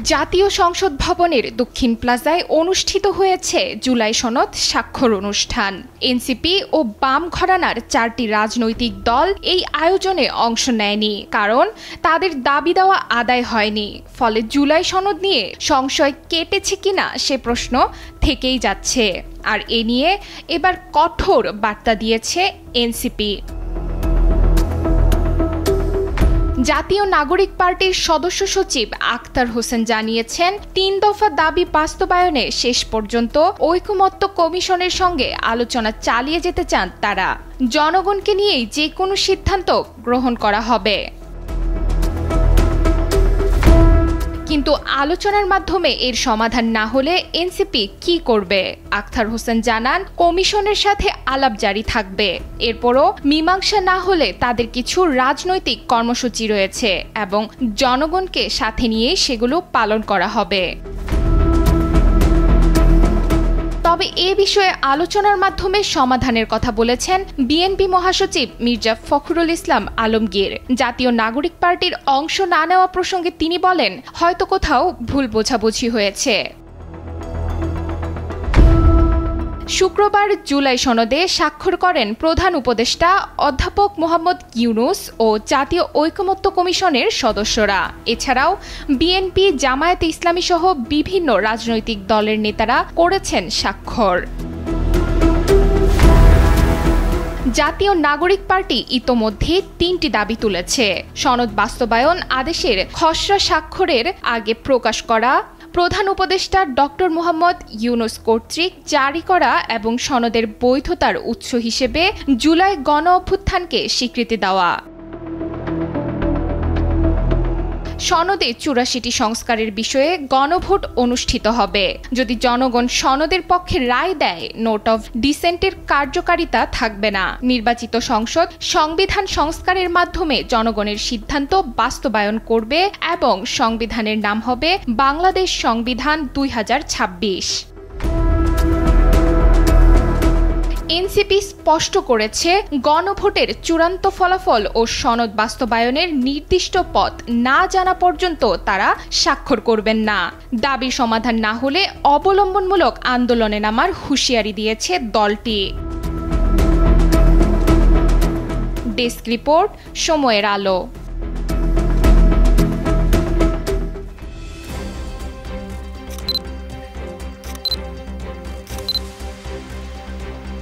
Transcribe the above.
জাতীয় সংসদ ভবনের দক্ষিণ প্লাজায় অনুষ্ঠিত হয়েছে জুলাই সনদ স্বাক্ষর অনুষ্ঠান। এনসিপি ও বাম ঘরানার 4টি রাজনৈতিক দল এই আয়োজনে অংশ নেয়নি, কারণ তাদের দাবি দেওয়া আদায় হয়নি। ফলে জুলাই সনদ নিয়ে সংশয় কেটেছে কিনা সে প্রশ্ন থেকেই যাচ্ছে। আর এ নিয়ে এবার কঠোর বার্তা দিয়েছে এনসিপি। জাতীয় নাগরিক পার্টির সদস্য সচিব আখতার হোসেন জানিয়েছেন, 3 দফা দাবি বাস্তবায়নে শেষ পর্যন্ত ঐকমত্য কমিশনের সঙ্গে আলোচনা চালিয়ে যেতে চান তারা। জনগণকে নিয়েই যে কোনো সিদ্ধান্ত গ্রহণ করা হবে। কিন্তু আলোচনার মাধ্যমে এর সমাধান না হলে এনসিপি কি করবে? আখতার হোসেন জানান, কমিশনের সাথে আলাপ জারি থাকবে। এরপরও মীমাংসা না হলে তাদের কিছু রাজনৈতিক কর্মসূচি রয়েছে এবং জনগণকে সাথে নিয়ে সেগুলো পালন করা হবে। তবে এ বিষয়ে আলোচনার মাধ্যমে সমাধানের কথা বলেছেন বিএনপি মহাসচিব মির্জা ফখরুল ইসলাম আলমগীর। জাতীয় নাগরিক পার্টির অংশ না নেওয়া প্রসঙ্গে তিনি বলেন, হয়তো কোথাও ভুল বোঝাবুঝি হয়েছে। শুক্রবার জুলাই সনদে স্বাক্ষর করেন প্রধান উপদেষ্টা অধ্যাপক মোহাম্মদ ইউনূস ও জাতীয় ঐকমত্য কমিশনের সদস্যরা। এছাড়াও বিএনপি, জামায়াতে ইসলামী সহ বিভিন্ন রাজনৈতিক দলের নেতারা করেছেন স্বাক্ষর। জাতীয় নাগরিক পার্টি ইতোমধ্যে 3টি দাবি তুলেছে: সনদ বাস্তবায়ন আদেশের খসড়া স্বাক্ষরের আগে প্রকাশ করা, প্রধান উপদেষ্টা ডক্টর মোহাম্মদ ইউনূস কর্তৃক জারি করা এবং সনদের বৈধতার উৎস হিসেবে জুলাই গণ অভ্যুত্থানকে স্বীকৃতি দেওয়া। সনদে 84টি সংস্কারের বিষয়ে গণভোট অনুষ্ঠিত হবে। যদি জনগণ সনদের পক্ষে রায় দেয়, নোট অফ ডিসেন্টের কার্যকারিতা থাকবে না। নির্বাচিত সংসদ সংবিধান সংস্কারের মাধ্যমে জনগণের সিদ্ধান্ত বাস্তবায়ন করবে এবং সংবিধানের নাম হবে বাংলাদেশ সংবিধান 2026। এনসিপি স্পষ্ট করেছে, গণভোটের চূড়ান্ত ফলাফল ও সনদ বাস্তবায়নের নির্দিষ্ট পথ না জানা পর্যন্ত তারা স্বাক্ষর করবেন না। দাবির সমাধান না হলে অবলম্বনমূলক আন্দোলনে নামার হুঁশিয়ারি দিয়েছে দলটি। ডেস্ক রিপোর্ট, সময়ের আলো।